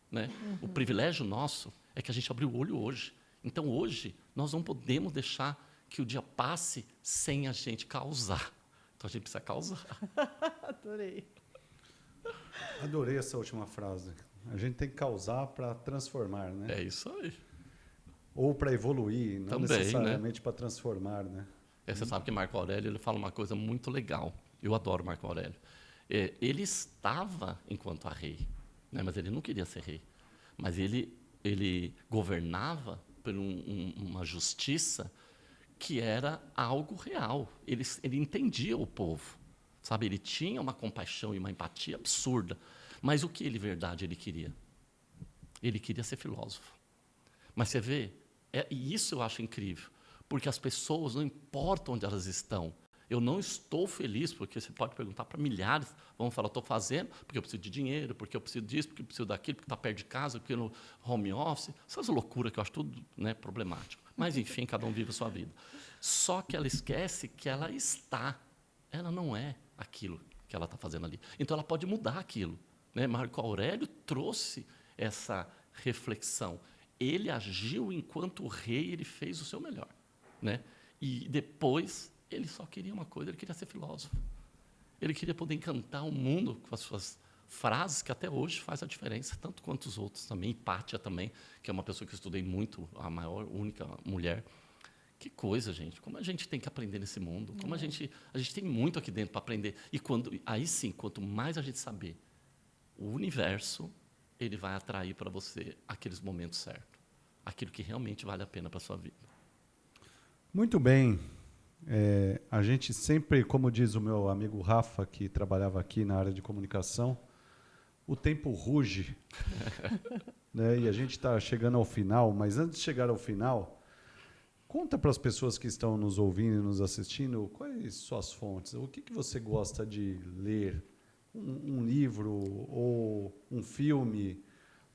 né? O privilégio nosso é que a gente abriu o olho hoje. Então, hoje, nós não podemos deixar que o dia passe sem a gente causar. Então, a gente precisa causar. Adorei. Adorei essa última frase. A gente tem que causar para transformar, né? É isso aí. Ou para evoluir, não Também, necessariamente para transformar, né? Você sabe que Marco Aurélio ele fala uma coisa muito legal. Eu adoro Marco Aurélio. Ele estava enquanto rei, né? Mas ele não queria ser rei. Mas ele governava por uma justiça que era algo real. Ele entendia o povo, sabe? Ele tinha uma compaixão e uma empatia absurda. Mas o que ele, verdade, ele queria? Ele queria ser filósofo. Mas você vê, e isso eu acho incrível, porque as pessoas, não importa onde elas estão, eu não estou feliz, porque você pode perguntar para milhares, vão falar, estou fazendo porque eu preciso de dinheiro, porque eu preciso disso, porque eu preciso daquilo, porque está perto de casa, porque no home office, essas loucuras que eu acho tudo, né, problemático. Mas, enfim, cada um vive a sua vida. Só que ela esquece que ela não é aquilo que ela está fazendo ali. Então, ela pode mudar aquilo, né? Marco Aurélio trouxe essa reflexão. Ele agiu enquanto rei, ele fez o seu melhor, né? E depois ele só queria uma coisa, ele queria ser filósofo. Ele queria poder encantar o mundo com as suas frases, que até hoje faz a diferença, tanto quanto os outros também. Hipátia também, que é uma pessoa que eu estudei muito, a maior, única mulher. Que coisa, gente. Como a gente tem que aprender nesse mundo. Como a gente tem muito aqui dentro para aprender. E aí sim, quanto mais a gente saber, o universo, ele vai atrair para você aqueles momentos certos. Aquilo que realmente vale a pena para a sua vida. Muito bem. A gente sempre, como diz o meu amigo Rafa, que trabalhava aqui na área de comunicação, o tempo ruge. Né? E a gente está chegando ao final, mas antes de chegar ao final, conta para as pessoas que estão nos ouvindo e nos assistindo quais suas fontes, o que você gosta de ler, um livro ou um filme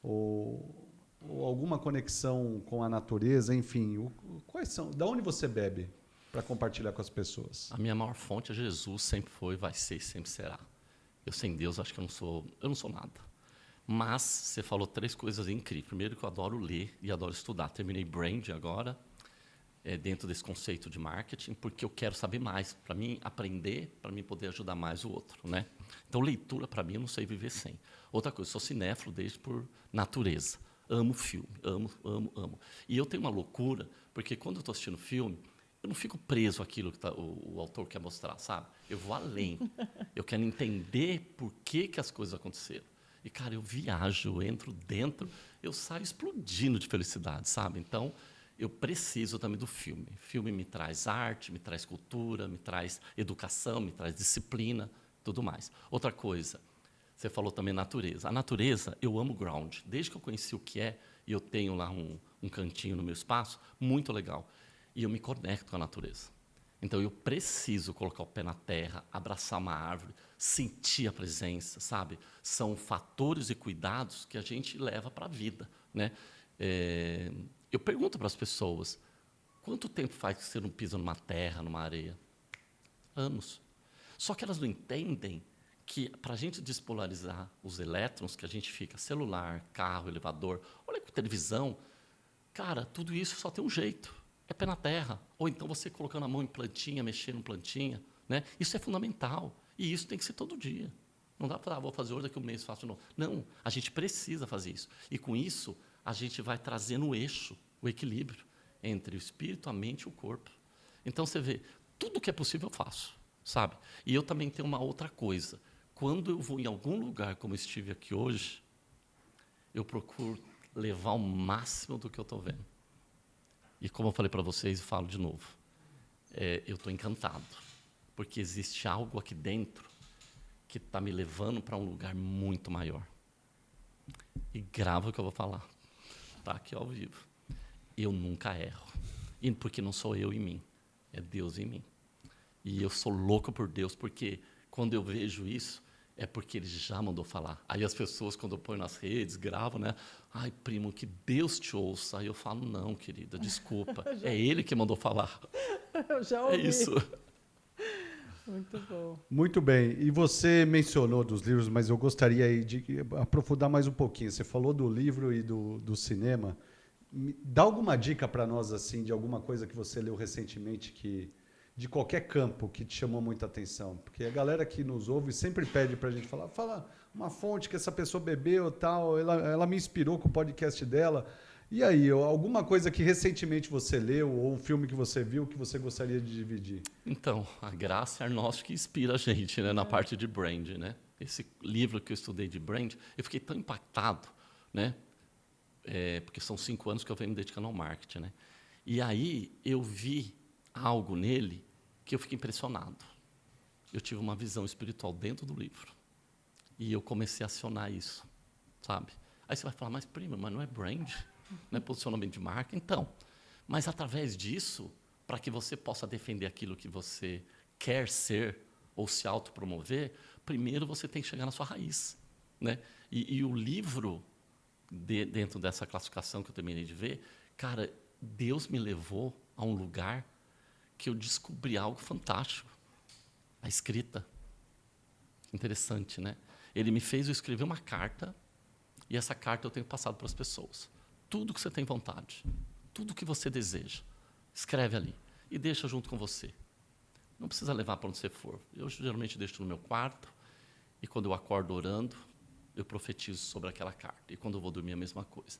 ou alguma conexão com a natureza, enfim, quais são? Da onde você bebe para compartilhar com as pessoas? A minha maior fonte é Jesus, sempre foi, vai ser e sempre será. Eu sem Deus acho que eu não sou nada. Mas você falou 3 coisas incríveis. Primeiro que eu adoro ler e adoro estudar. Terminei Brand agora, dentro desse conceito de marketing, porque eu quero saber mais, para mim aprender, para mim poder ajudar mais o outro, né? Então leitura para mim eu não sei viver sem. Outra coisa, sou cinéfilo desde por natureza. Amo filme, amo. E eu tenho uma loucura, porque quando eu estou assistindo filme, eu não fico preso àquilo que o autor quer mostrar, sabe? Eu vou além. Eu quero entender por que as coisas aconteceram. E, cara, eu viajo, eu entro dentro, eu saio explodindo de felicidade, sabe? Então, eu preciso também do filme. O filme me traz arte, me traz cultura, me traz educação, me traz disciplina, tudo mais. Outra coisa, você falou também natureza. A natureza, eu amo ground. Desde que eu conheci o que é, e eu tenho lá um cantinho no meu espaço, muito legal. E eu me conecto com a natureza. Então, eu preciso colocar o pé na terra, abraçar uma árvore, sentir a presença, sabe? São fatores e cuidados que a gente leva para a vida, né? Eu pergunto para as pessoas, quanto tempo faz que você não pisa numa terra, numa areia? Anos. Só que elas não entendem que, para a gente despolarizar os elétrons, que a gente fica celular, carro, elevador, olha com televisão, cara, tudo isso só tem um jeito. É pé na terra. Ou então você colocando a mão em plantinha, mexendo em plantinha. Né? Isso é fundamental. E isso tem que ser todo dia. Não dá para vou fazer hoje, daqui a um mês faço de novo. Não, a gente precisa fazer isso. E com isso, a gente vai trazendo o eixo, o equilíbrio entre o espírito, a mente e o corpo. Então, você vê, tudo que é possível eu faço, sabe? E eu também tenho uma outra coisa. Quando eu vou em algum lugar, como estive aqui hoje, eu procuro levar o máximo do que eu estou vendo. E como eu falei para vocês, e falo de novo, eu estou encantado, porque existe algo aqui dentro que está me levando para um lugar muito maior. E grava o que eu vou falar. Está aqui ao vivo. eu nunca erro. E porque não sou eu em mim, é Deus em mim. E eu sou louco por Deus, porque quando eu vejo isso, é porque Ele já mandou falar. Aí as pessoas, quando eu ponho nas redes, gravam, né? Ai, primo, que Deus te ouça. Aí eu falo, não, querida, desculpa. É Ele que mandou falar. Eu já ouvi. É isso. Muito bom. Muito bem. E você mencionou dos livros, mas eu gostaria aí de aprofundar mais um pouquinho. Você falou do livro e do cinema. Dá alguma dica para nós, assim, de alguma coisa que você leu recentemente de qualquer campo que te chamou muita atenção? Porque a galera que nos ouve sempre pede para a gente fala uma fonte que essa pessoa bebeu tal, ela me inspirou com o podcast dela. E aí, alguma coisa que recentemente você leu ou um filme que você viu que você gostaria de dividir? Então, a Graça Arnott que inspira a gente, né, na parte de brand, né? Esse livro que eu estudei de brand, eu fiquei tão impactado, né? Porque são 5 anos que eu venho me dedicando ao marketing, né? E aí eu vi algo nele que eu fiquei impressionado. Eu tive uma visão espiritual dentro do livro. E eu comecei a acionar isso, sabe? Aí você vai falar, mas prima, mas não é brand? Não é posicionamento de marca? Então, mas através disso, para que você possa defender aquilo que você quer ser ou se autopromover, primeiro você tem que chegar na sua raiz, né? E o livro, dentro dessa classificação que eu terminei de ver, cara, Deus me levou a um lugar que eu descobri algo fantástico. A escrita. Interessante, né? Ele me fez eu escrever uma carta, e essa carta eu tenho passado para as pessoas. Tudo que você tem vontade, tudo que você deseja, escreve ali e deixa junto com você. Não precisa levar para onde você for. Eu geralmente deixo no meu quarto, e quando eu acordo orando, eu profetizo sobre aquela carta. E quando eu vou dormir, a mesma coisa.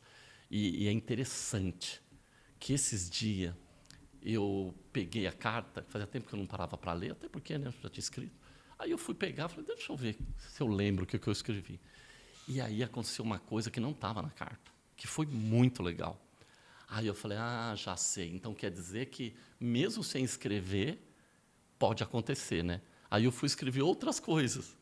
E é interessante que esses dias eu peguei a carta, fazia tempo que eu não parava para ler, até porque, né, eu já tinha escrito. Aí eu fui pegar, falei, deixa eu ver se eu lembro o que eu escrevi. E aí aconteceu uma coisa que não estava na carta, que foi muito legal. Aí eu falei, já sei. Então quer dizer que, mesmo sem escrever, pode acontecer, né? Aí eu fui escrever outras coisas,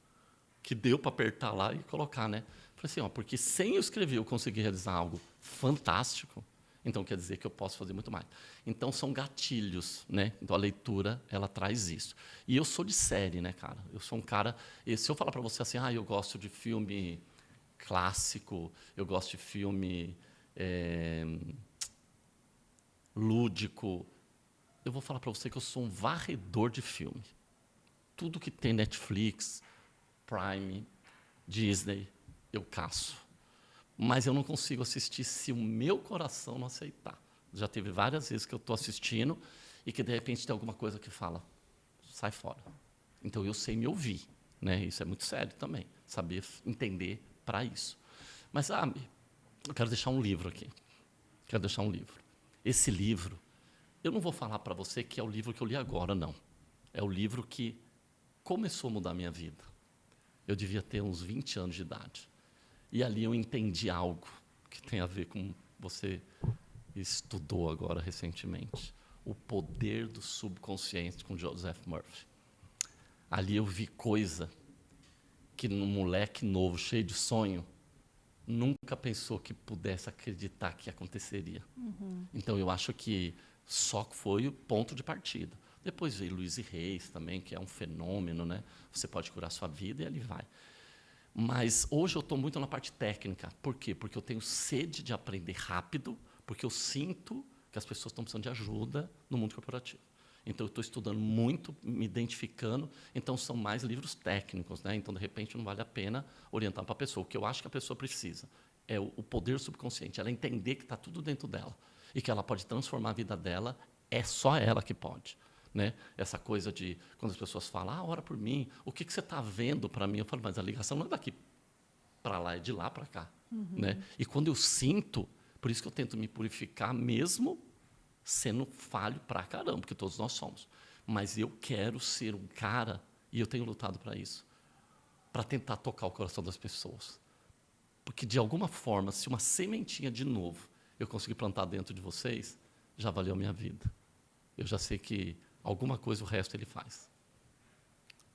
que deu para apertar lá e colocar, né? Falei assim, porque sem eu escrever eu consegui realizar algo fantástico, então quer dizer que eu posso fazer muito mais. Então são gatilhos, né? Então a leitura, ela traz isso. E eu sou de série, né, cara? Eu sou um cara, e se eu falar para você assim, eu gosto de filme clássico, eu gosto de filme lúdico, eu vou falar para você que eu sou um varredor de filme. Tudo que tem Netflix, Prime, Disney, eu caço. Mas eu não consigo assistir se o meu coração não aceitar. Já teve várias vezes que eu estou assistindo e que, de repente, tem alguma coisa que fala, sai fora. Então, eu sei me ouvir, né? Isso é muito sério também, saber entender para isso. Mas, eu quero deixar um livro aqui. Quero deixar um livro. Esse livro, eu não vou falar para você que é o livro que eu li agora, não. É o livro que começou a mudar a minha vida. Eu devia ter uns 20 anos de idade. E ali eu entendi algo que tem a ver com você estudou agora recentemente. O poder do subconsciente com Joseph Murphy. Ali eu vi coisa que um moleque novo, cheio de sonho, nunca pensou que pudesse acreditar que aconteceria. Uhum. Então eu acho que só foi o ponto de partida. Depois veio Luiz Reis também, que é um fenômeno, né? Você pode curar a sua vida e ali vai. Mas hoje eu estou muito na parte técnica. Por quê? Porque eu tenho sede de aprender rápido, porque eu sinto que as pessoas estão precisando de ajuda no mundo corporativo. Então, eu estou estudando muito, me identificando. Então, são mais livros técnicos, né? Então, de repente, não vale a pena orientar para a pessoa. O que eu acho que a pessoa precisa é o poder subconsciente, ela entender que está tudo dentro dela e que ela pode transformar a vida dela, é só ela que pode. Né? Essa coisa de, quando as pessoas falam, ora por mim, o que você está vendo para mim? Eu falo, mas a ligação não é daqui para lá, é de lá para cá. Uhum. Né? E quando eu sinto, por isso que eu tento me purificar mesmo sendo falho pra caramba, porque todos nós somos. Mas eu quero ser um cara, e eu tenho lutado para isso, para tentar tocar o coração das pessoas. Porque, de alguma forma, se uma sementinha de novo eu conseguir plantar dentro de vocês, já valeu a minha vida. Eu já sei que alguma coisa o resto ele faz.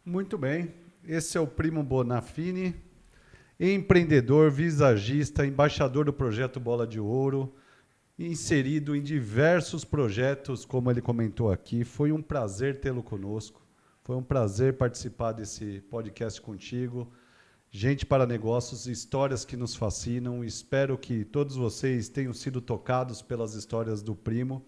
Muito bem. Esse é o Primo Bonafini, empreendedor, visagista, embaixador do projeto Bola de Ouro, inserido em diversos projetos, como ele comentou aqui. Foi um prazer tê-lo conosco. Foi um prazer participar desse podcast contigo. Gente para Negócios, histórias que nos fascinam. Espero que todos vocês tenham sido tocados pelas histórias do Primo,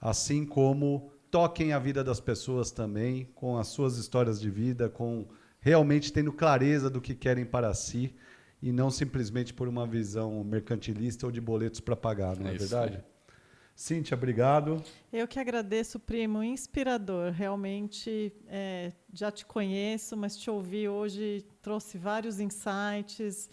assim como toquem a vida das pessoas também, com as suas histórias de vida, com realmente tendo clareza do que querem para si, e não simplesmente por uma visão mercantilista ou de boletos para pagar, não é verdade? Aí. Cíntia, obrigado. Eu que agradeço, Primo, inspirador. Realmente já te conheço, mas te ouvi hoje, trouxe vários insights,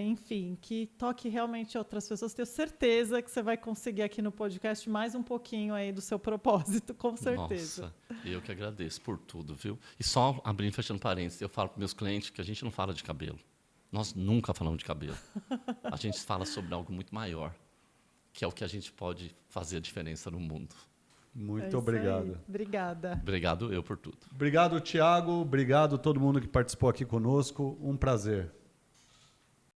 enfim, que toque realmente outras pessoas. Tenho certeza que você vai conseguir aqui no podcast mais um pouquinho aí do seu propósito, com certeza. Nossa, eu que agradeço por tudo, viu? E só abrindo e fechando parênteses, eu falo para meus clientes que a gente não fala de cabelo. Nós nunca falamos de cabelo. A gente fala sobre algo muito maior, que é o que a gente pode fazer a diferença no mundo. Muito obrigado. Aí. Obrigada. Obrigado eu por tudo. Obrigado, Thiago. Obrigado a todo mundo que participou aqui conosco. Um prazer.